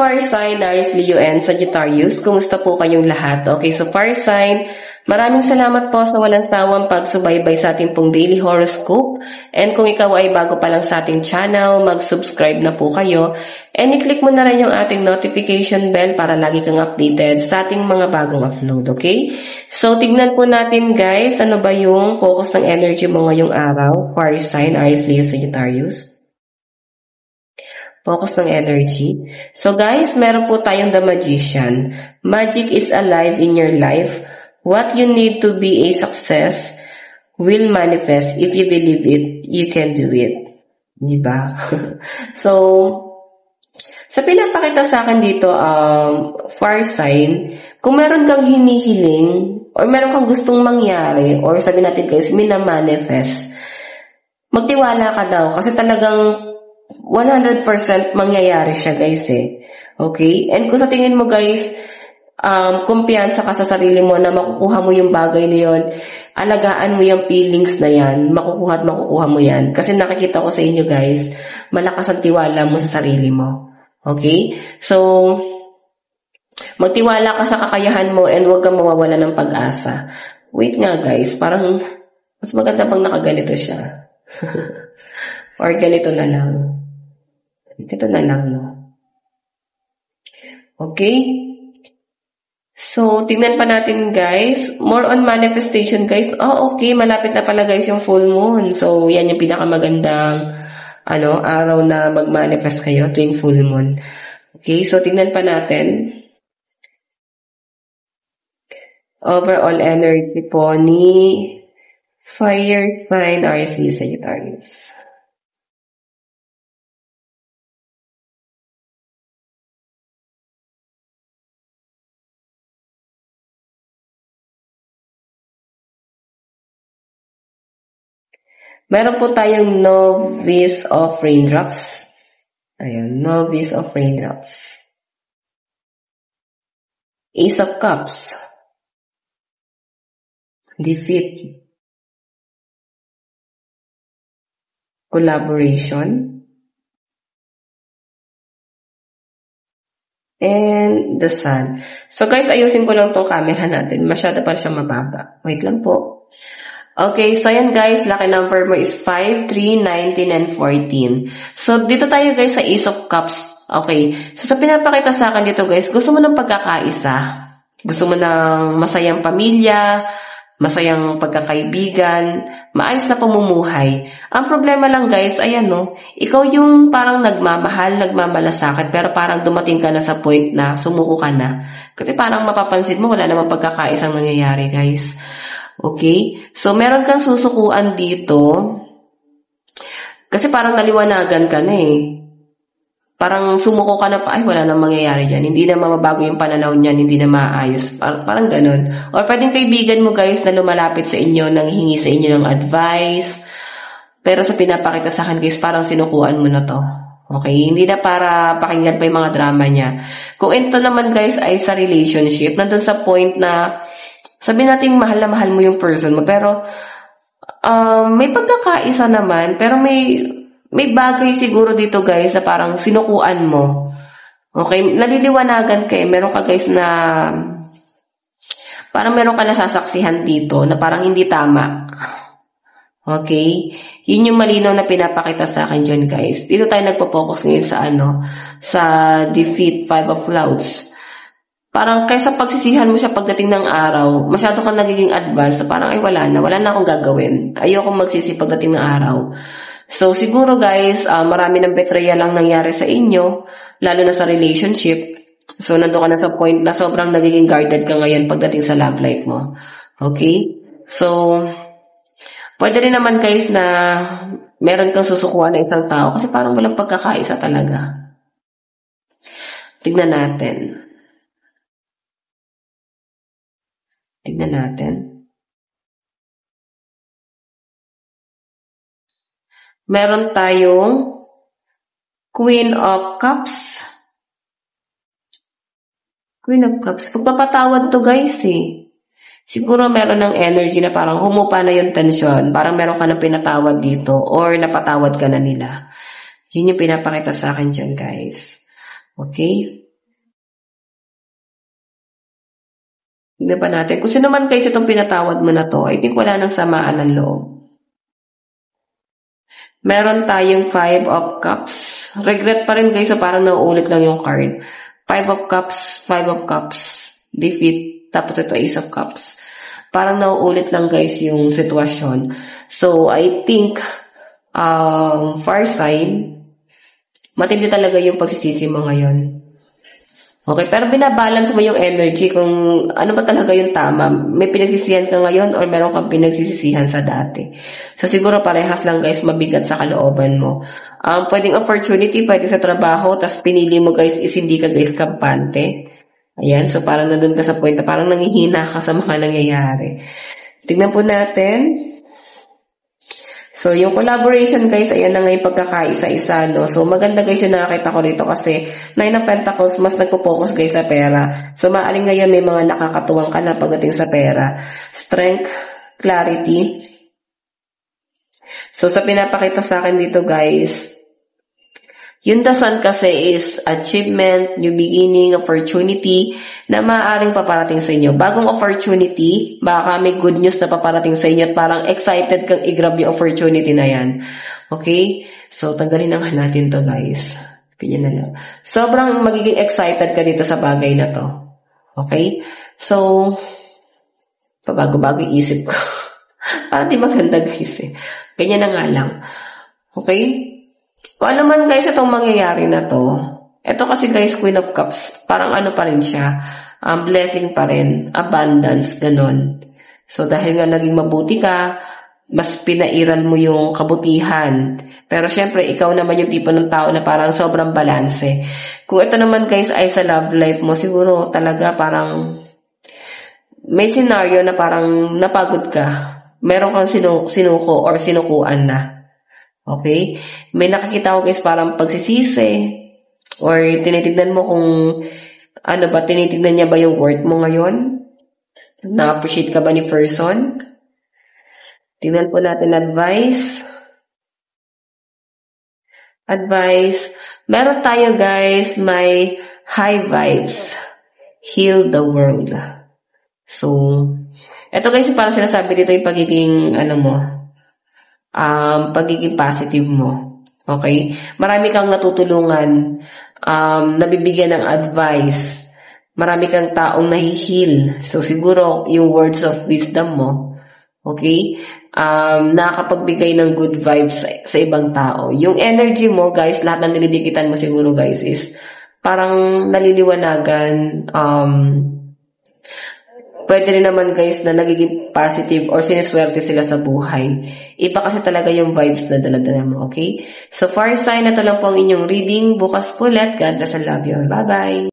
fire sign, Aries, Leo, and Sagittarius. Kumusta po kayong lahat? Okay, so fire sign, maraming salamat po sa walang sawang pagsubaybay sa ating pong daily horoscope. And kung ikaw ay bago pa lang sa ating channel, mag-subscribe na po kayo. And i-click mo na rin yung ating notification bell para lagi kang updated sa ating mga bagong upload, okay? So, tignan po natin guys, ano ba yung focus ng energy mo ngayong araw? Fire sign, Aries, Leo, Sagittarius. Focus ng energy. So guys, meron po tayong The Magician. Magic is alive in your life. What you need to be a success will manifest. If you believe it, you can do it. Diba? So, sa pinapakita sa akin dito, fire sign, kung meron kang hinihiling, or meron kang gustong mangyari, or sabi natin guys, minamanifest, magtiwala ka daw. Kasi talagang 100% mangyayari siya guys eh. Okay? And kung sa tingin mo guys, kumpiyansa ka sa sarili mo na makukuha mo yung bagay na yun, alagaan mo yung feelings na yan, makukuha at makukuha mo yan. Kasi nakikita ko sa inyo guys, malakas ang tiwala mo sa sarili mo. Okay? So, magtiwala ka sa kakayahan mo and huwag kang mawawala ng pag-asa. Wait nga guys, parang mas maganda pang nakaganito siya. Or ganito na lang. Ito na lang, no? Okay? So, tingnan pa natin, guys. More on manifestation, guys. Oh, okay. Malapit na pala, guys, yung full moon. So, yan yung pinakamagandang, araw na mag-manifest kayo tuwing full moon. Okay? So, tingnan pa natin. Overall energy po ni fire sign, Aries, Leo, Sagittarius. Meron po tayong Novice of Raindrops. Ayan, Novice of Raindrops. Ace of Cups. Defeat. Collaboration. And the Sun. So guys, ayusin ko lang tong camera natin. Masyado pa siya mababa. Wait lang po. Okay, so ayan guys, lucky number mo is 5, 3, 19, and 14. So dito tayo guys sa Ace of Cups. Okay, so sa pinapakita sa akin dito guys, gusto mo ng pagkakaisa. Gusto mo ng masayang pamilya, masayang pagkakaibigan, maayos na pamumuhay. Ang problema lang guys, ayan no, ikaw yung parang nagmamahal, nagmamalasakit, pero parang dumating ka na sa point na sumuko ka na. Kasi parang mapapansin mo, wala namang pagkakaisang nangyayari guys. Okay? So, meron kang susukuan dito. Kasi parang naliwanagan ka na eh. Parang sumuko ka na pa, ay wala nang mangyayari dyan. Hindi na mababago yung pananaw niyan, hindi na maayos. Parang ganun. Or pwedeng kaibigan mo guys na lumalapit sa inyo, nang hingi sa inyo ng advice. Pero sa pinapakita sa akin guys, parang sinukuan mo na to. Okay? Hindi na para pakinggan pa yung mga drama niya. Kung ito naman guys ay sa relationship, nandun sa point na sabi natin mahal na mahal mo yung person mo, pero may pagkakaisa naman, pero may bagay siguro dito guys na parang sinukuan mo. Okay? Naliliwanagan ka eh. Meron ka guys na parang meron ka nasasaksihan dito na parang hindi tama. Okay? Yun yung malinaw na pinapakita sa akin dyan guys. Dito tayo nagpo-focus ngayon sa defeat, 5 of clouds. Parang kaysa pagsisihan mo siya pagdating ng araw, masyado kang nagiging advanced, parang ay wala na akong gagawin. Ayoko magsisi pagdating ng araw. So siguro guys, marami ng betrayal lang nangyari sa inyo, lalo na sa relationship. So nandun ka na sa point na sobrang nagiging guarded ka ngayon pagdating sa love life mo. Okay? So, pwede rin naman guys na meron kang susukuan na isang tao kasi parang walang pagkakaisa talaga. Tignan natin. Meron tayong Queen of Cups. Queen of Cups. Pagpapatawad to guys eh. Siguro meron ng energy na parang humupa na yung tensyon. Parang meron ka na pinatawad dito or napatawad ka na nila. Yun yung pinapakita sa akin dyan guys. Okay? Tignan pa natin. Kung sino man guys itong pinatawad mo na to, I think wala nang samaan ng loob. Meron tayong 5 of Cups. Regret pa rin guys, so parang nauulit lang yung card. 5 of Cups, 5 of Cups, defeat, tapos ito Ace of Cups. Parang nauulit lang guys yung sitwasyon. So, I think, far side, matindi talaga yung pagsisisi mo ngayon. Okay, pero binabalance mo yung energy kung ano ba talaga yung tama. May pinagsisihan ka ngayon or meron kang pinagsisisihan sa dati. So siguro parehas lang guys, mabigat sa kalooban mo. Pwedeng opportunity, pwede sa trabaho, tas pinili mo guys is hindi ka guys kampante. Ayan, so parang nandun ka sa point na parang nangihina ka sa mga nangyayari. Tignan po natin. So, yung collaboration guys, ayan na nga yung pagkakaisa-isa, no? So, maganda guys yung nakakita ko rito kasi 9 of Pentacles, mas nagpo-focus guys sa pera. So, maaring ngayon may mga nakakatuwang ka na pagdating sa pera. Strength, clarity. So, sa pinapakita sa akin dito guys, yung The Sun kasi is achievement, new beginning, opportunity na maaaring paparating sa inyo. Bagong opportunity, baka may good news na paparating sa inyo at parang excited kang i-grab yung opportunity na yan. Okay? So, tanggalin na nga natin to guys. Ganyan na lang. Sobrang magiging excited ka dito sa bagay na to. Okay? So, pabago-bago yung isip ko. Parang di maganda guys eh. Ganyan na nga lang. Okay? Kung ano man guys itong mangyayari na to, ito kasi guys Queen of Cups, parang ano pa rin siya, blessing pa rin, abundance, ganun. So dahil nga naging mabuti ka, mas pinairal mo yung kabutihan. Pero syempre ikaw naman yung tipo ng tao na parang sobrang balanse. Kung ito naman guys ay sa love life mo, siguro talaga parang may scenario na parang napagod ka. Meron kang sinuko or sinukuan na. Okay? May nakakita ko guys parang pagsisisi or tinitignan mo kung ano ba, tinitignan niya ba yung worth mo ngayon? Na-appreciate ka ba ni person? Tingnan po natin advice. Advice. Meron tayo guys, may high vibes. Heal the world. So, ito guys parang sinasabi dito yung pagiging ano mo, pagiging positive mo. Okay? Marami kang natutulungan, nabibigyan ng advice. Marami kang taong nahihil. So, siguro, yung words of wisdom mo, okay? Nakakapagbigay ng good vibes sa ibang tao. Yung energy mo, guys, lahat ng nilidikitan mo siguro, guys, is parang naliliwanagan, pwede rin naman guys na nagiging positive or siniswerte sila sa buhay. Iba kasi talaga yung vibes na dala-dala mo, okay? So far sign, na ito lang po ang inyong reading. Bukas po ulit. God bless and love you. Bye-bye!